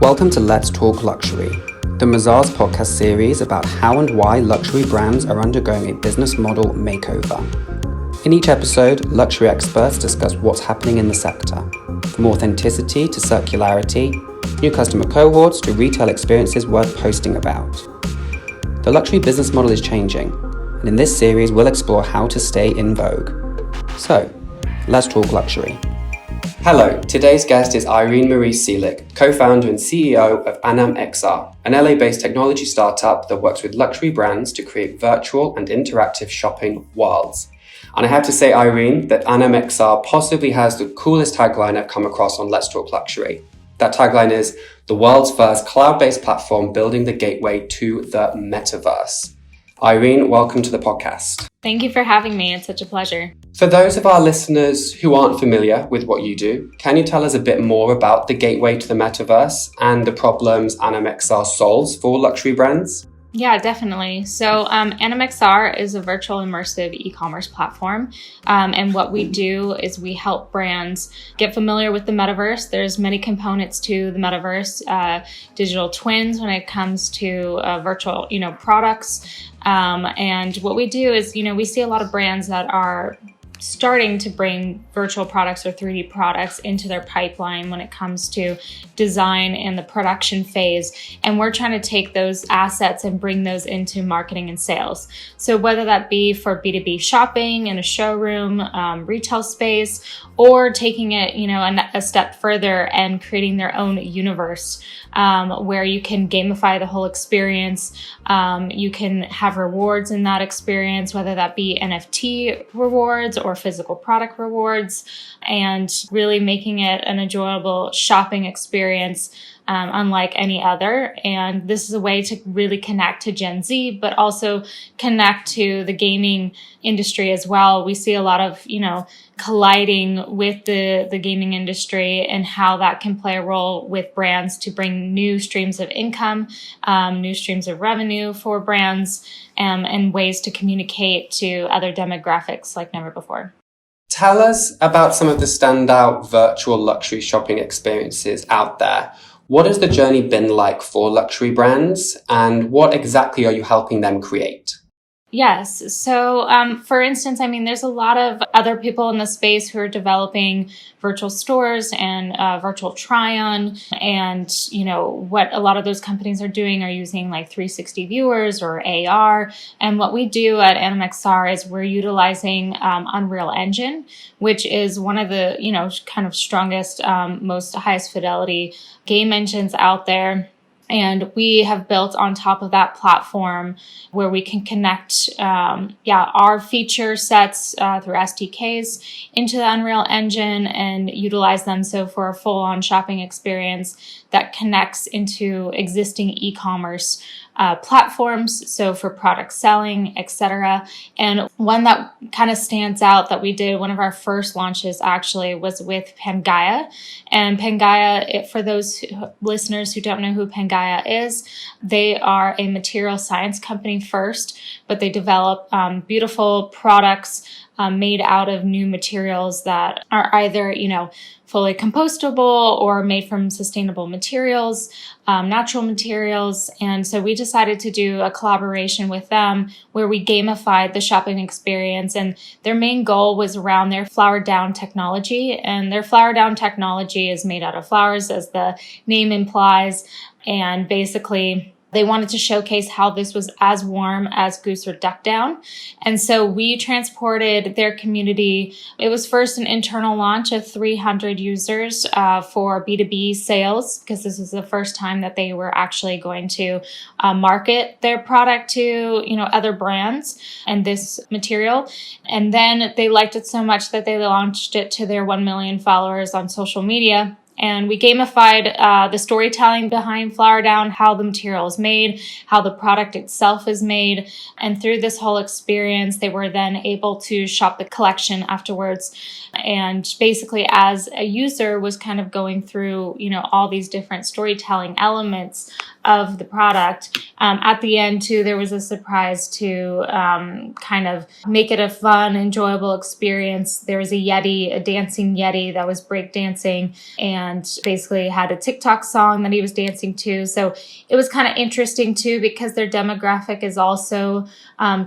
Welcome to Let's Talk Luxury, the Mazars podcast series about how and why luxury brands are undergoing a business model makeover. In each episode, luxury experts discuss what's happening in the sector, from authenticity to circularity, new customer cohorts to retail experiences worth posting about. The luxury business model is changing, and in this series, we'll explore how to stay in vogue. So, let's talk luxury. Hello, today's guest is Irene Marie Seelig, co-founder and CEO of 1920x1080, an LA-based technology startup that works with luxury brands to create virtual and interactive shopping worlds. And I have to say, Irene, that 1920x1080 possibly has the coolest tagline I've come across on Let's Talk Luxury. That tagline is, the world's first cloud-based platform building the gateway to the metaverse. Irene, welcome to the podcast. Thank you for having me. It's such a pleasure. For those of our listeners who aren't familiar with what you do, can you tell us a bit more about the gateway to the metaverse and the problems 1920x1080 solves for luxury brands? Yeah, definitely. So 1920x1080 is a virtual immersive e-commerce platform. And what we do is we help brands get familiar with the metaverse. There's many components to the metaverse, digital twins when it comes to virtual, products. And what we do is, we see a lot of brands that are starting to bring virtual products or 3D products into their pipeline when it comes to design and the production phase. And we're trying to take those assets and bring those into marketing and sales. So whether that be for B2B shopping in a showroom, retail space, or taking it, a step further and creating their own universe where you can gamify the whole experience. You can have rewards in that experience, whether that be NFT rewards or physical product rewards, and really making it an enjoyable shopping experience unlike any other. And this is a way to really connect to Gen Z, but also connect to the gaming industry as well. We see a lot of, colliding with the gaming industry and how that can play a role with brands to bring new streams of income, new streams of revenue for brands, and ways to communicate to other demographics like never before. Tell us about some of the standout virtual luxury shopping experiences out there. What has the journey been like for luxury brands, and what exactly are you helping them create? Yes. So, for instance, there's a lot of other people in the space who are developing virtual stores and virtual try-on. And, what a lot of those companies are doing are using like 360 viewers or AR. And what we do at 1920x1080 is we're utilizing Unreal Engine, which is one of the, kind of strongest, most highest fidelity game engines out there. And we have built on top of that platform where we can connect our feature sets through SDKs into the Unreal Engine and utilize them so for a full-on shopping experience that connects into existing e-commerce platforms, so for product selling, etc. And one that kind of stands out that we did, one of our first launches actually was with Pangaea. And Pangaea, for those listeners who don't know who Pangaea is, they are a material science company first, but they develop beautiful products made out of new materials that are either, fully compostable or made from sustainable materials, natural materials. And so we decided to do a collaboration with them where we gamified the shopping experience. And their main goal was around their flower down technology. And their flower down technology is made out of flowers, as the name implies. And basically, they wanted to showcase how this was as warm as goose or duck down. And so we transported their community. It was first an internal launch of 300 users for B2B sales, because this was the first time that they were actually going to market their product to, other brands and this material. And then they liked it so much that they launched it to their 1 million followers on social media. And we gamified the storytelling behind Flower Down, how the material is made, how the product itself is made. And through this whole experience, they were then able to shop the collection afterwards. And basically, as a user was kind of going through, all these different storytelling elements of the product. At the end, too, there was a surprise to kind of make it a fun, enjoyable experience. There was a dancing Yeti that was breakdancing and basically had a TikTok song that he was dancing to. So it was kind of interesting, too, because their demographic is also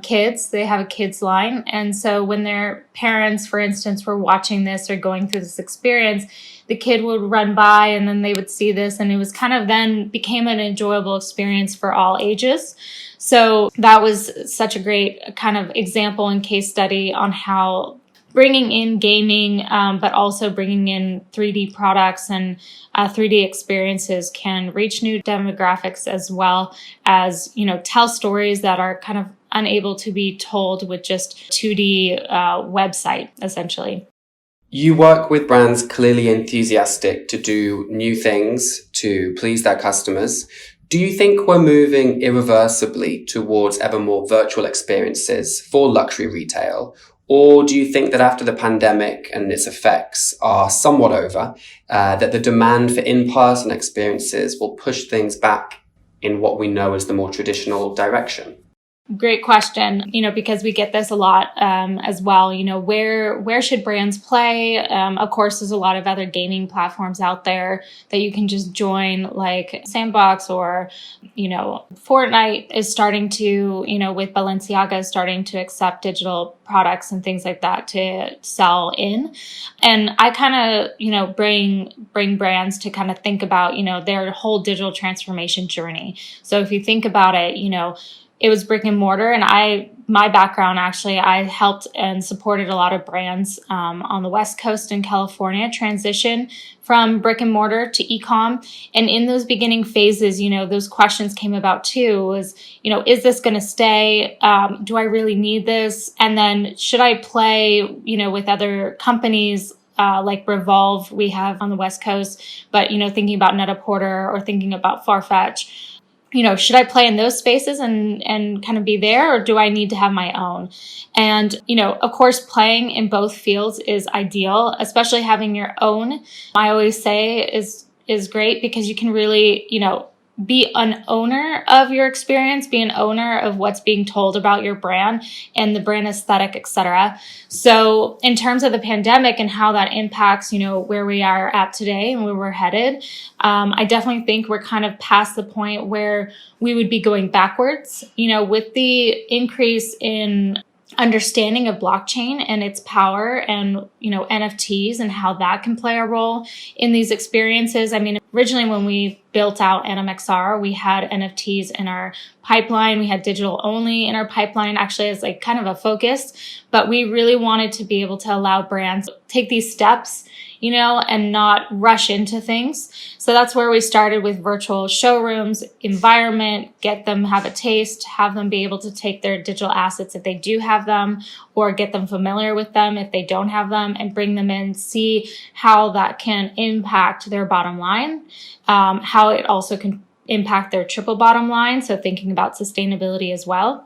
kids. They have a kids line. And so when their parents, for instance, were watching this or going through this experience, the kid would run by and then they would see this, and it was kind of then became an enjoyable experience for all ages. So that was such a great kind of example and case study on how bringing in gaming, but also bringing in 3D products and 3D experiences can reach new demographics, as well as, tell stories that are kind of unable to be told with just 2D website, essentially. You work with brands clearly enthusiastic to do new things to please their customers. Do you think we're moving irreversibly towards ever more virtual experiences for luxury retail? Or do you think that after the pandemic and its effects are somewhat over, that the demand for in-person experiences will push things back in what we know as the more traditional direction? Great question, because we get this a lot as well. Where should brands play? Of course, there's a lot of other gaming platforms out there that you can just join, like Sandbox, or, Fortnite is starting to, with Balenciaga starting to accept digital products and things like that to sell in. And I kind of, bring brands to kind of think about, their whole digital transformation journey. So if you think about it, it was brick and mortar, and my background, actually, I helped and supported a lot of brands on the West Coast in California transition from brick and mortar to e-com. And in those beginning phases, those questions came about too, was, is this going to stay? Do I really need this? And then should I play, with other companies like Revolve we have on the West Coast, but, thinking about Net-a-Porter or thinking about Farfetch, should I play in those spaces and kind of be there, or do I need to have my own? And, of course, playing in both fields is ideal, especially having your own. I always say is great, because you can really, be an owner of your experience, be an owner of what's being told about your brand and the brand aesthetic, etc. So in terms of the pandemic and how that impacts, where we are at today and where we're headed, I definitely think we're kind of past the point where we would be going backwards, with the increase in understanding of blockchain and its power, and, NFTs and how that can play a role in these experiences. I mean, originally when we built out NMXR, we had NFTs in our pipeline. We had digital only in our pipeline, actually, as like kind of a focus, but we really wanted to be able to allow brands to take these steps, and not rush into things. So that's where we started with virtual showrooms, environment, get them have a taste, have them be able to take their digital assets if they do have them, or get them familiar with them if they don't have them, and bring them in, see how that can impact their bottom line, how it also can impact their triple bottom line. So thinking about sustainability as well.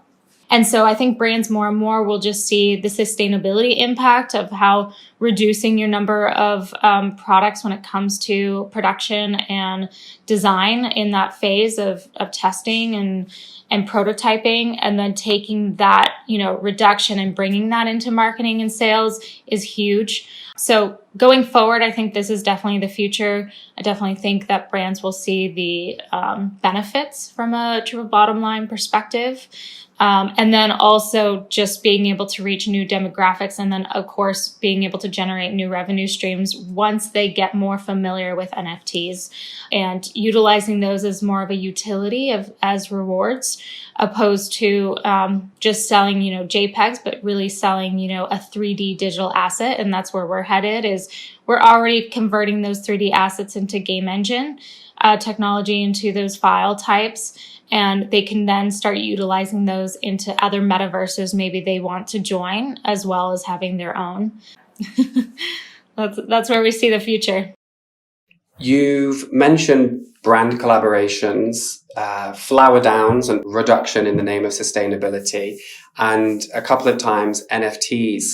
And so I think brands more and more will just see the sustainability impact of how reducing your number of products when it comes to production and design in that phase of testing and prototyping, and then taking that, reduction and bringing that into marketing and sales is huge. So going forward, I think this is definitely the future. I definitely think that brands will see the benefits from a triple bottom line perspective. And then also just being able to reach new demographics, and then, of course, being able to generate new revenue streams once they get more familiar with NFTs, and utilizing those as more of a utility as rewards, opposed to just selling, JPEGs, but really selling, a 3D digital asset. And that's where we're headed, is we're already converting those 3D assets into game engine technology, into those file types. And they can then start utilizing those into other metaverses maybe they want to join, as well as having their own. That's where we see the future. You've mentioned brand collaborations, flower downs, and reduction in the name of sustainability, and a couple of times NFTs.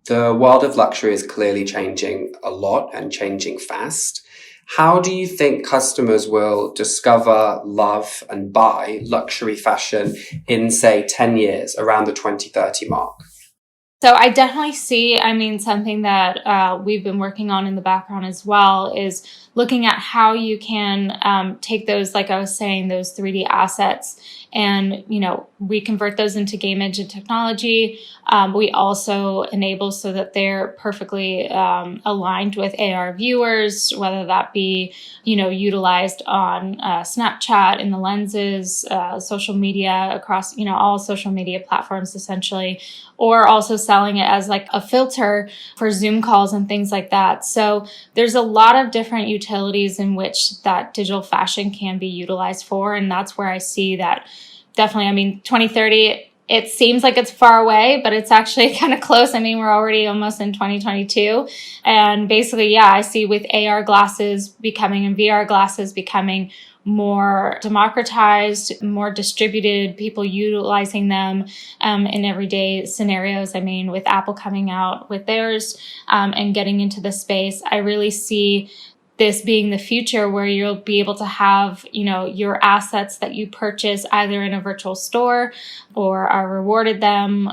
The world of luxury is clearly changing a lot and changing fast. How do you think customers will discover, love, and buy luxury fashion in, say, 10 years, around the 2030 mark? So I definitely see, something that we've been working on in the background as well is looking at how you can take those, like I was saying, those 3D assets and, reconvert those into game engine technology. We also enable so that they're perfectly aligned with AR viewers, whether that be, utilized on Snapchat in the lenses, social media across, all social media platforms essentially, or also selling it as like a filter for Zoom calls and things like that. So there's a lot of different utilities in which that digital fashion can be utilized for. And that's where I see that definitely, 2030, it seems like it's far away, but it's actually kind of close. We're already almost in 2022. And basically, I see with AR glasses becoming and VR glasses becoming more democratized, more distributed, people utilizing them in everyday scenarios. With Apple coming out with theirs and getting into the space, I really see this being the future where you'll be able to have, your assets that you purchase either in a virtual store or are rewarded them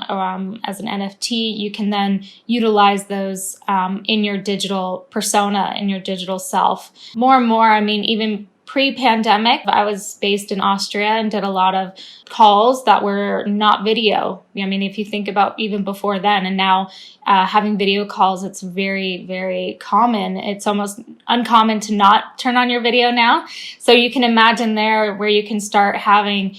as an NFT. You can then utilize those in your digital persona, in your digital self. More and more, even pre-pandemic, I was based in Austria and did a lot of calls that were not video. If you think about even before then, and now having video calls, it's very, very common. It's almost uncommon to not turn on your video now. So you can imagine there where you can start having,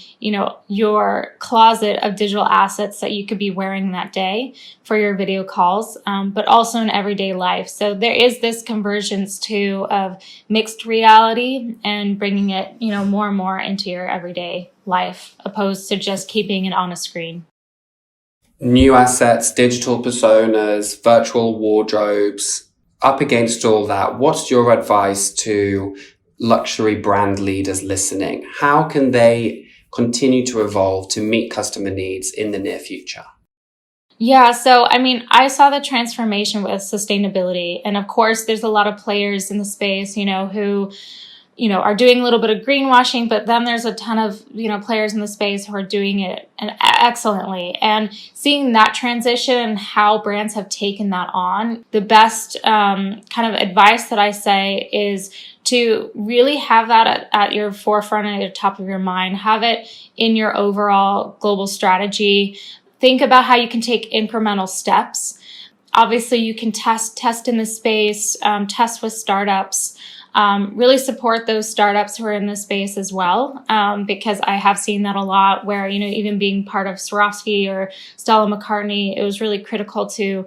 your closet of digital assets that you could be wearing that day for your video calls, but also in everyday life. So there is this convergence too of mixed reality and bringing it, more and more into your everyday life, opposed to just keeping it on a screen. New assets, digital personas, virtual wardrobes. Up against all that, what's your advice to luxury brand leaders listening? How can they continue to evolve to meet customer needs in the near future? Yeah, so I saw the transformation with sustainability. And of course, there's a lot of players in the space, who are doing a little bit of greenwashing, but then there's a ton of, players in the space who are doing it excellently. And seeing that transition and how brands have taken that on, the best kind of advice that I say is to really have that at your forefront and at the top of your mind. Have it in your overall global strategy. Think about how you can take incremental steps. Obviously, you can test in the space, test with startups. Really support those startups who are in the space as well, because I have seen that a lot where, even being part of Swarovski or Stella McCartney, it was really critical to,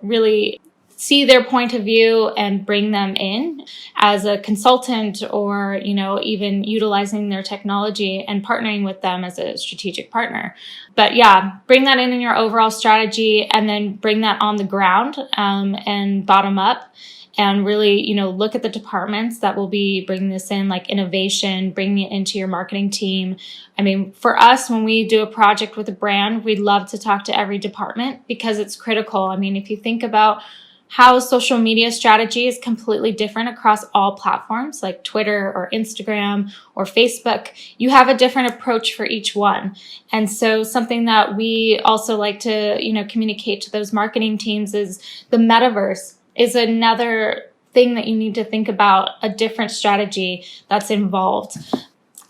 really see their point of view and bring them in as a consultant or, even utilizing their technology and partnering with them as a strategic partner. But bring that in your overall strategy and then bring that on the ground and bottom up. And really, look at the departments that will be bringing this in, like innovation, bringing it into your marketing team. For us, when we do a project with a brand, we'd love to talk to every department because it's critical. If you think about how social media strategy is completely different across all platforms like Twitter or Instagram or Facebook, you have a different approach for each one. And so something that we also like to, communicate to those marketing teams is the metaverse is another thing that you need to think about, a different strategy that's involved.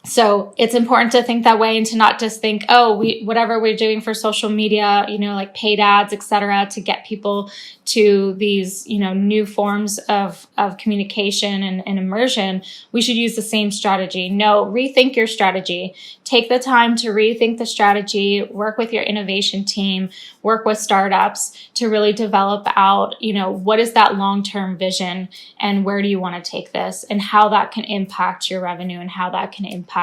So it's important to think that way and to not just think, whatever we're doing for social media, like paid ads, et cetera, to get people to these, new forms of communication and immersion. We should use the same strategy. No, rethink your strategy. Take the time to rethink the strategy, work with your innovation team, work with startups to really develop out, what is that long-term vision and where do you want to take this and how that can impact your revenue and how that can impact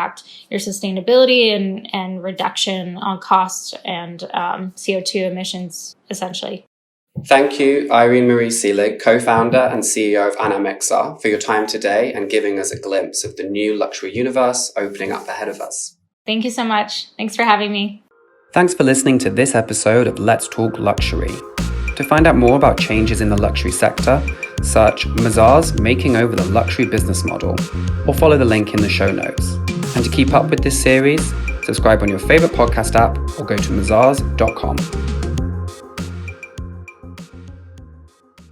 your sustainability and reduction on cost and CO2 emissions, essentially. Thank you, Irene Marie Seelig, co-founder and CEO of Anamexa, for your time today and giving us a glimpse of the new luxury universe opening up ahead of us. Thank you so much. Thanks for having me. Thanks for listening to this episode of Let's Talk Luxury. To find out more about changes in the luxury sector, search Mazars Making Over the Luxury Business Model, or follow the link in the show notes. And to keep up with this series, subscribe on your favorite podcast app or go to mazars.com.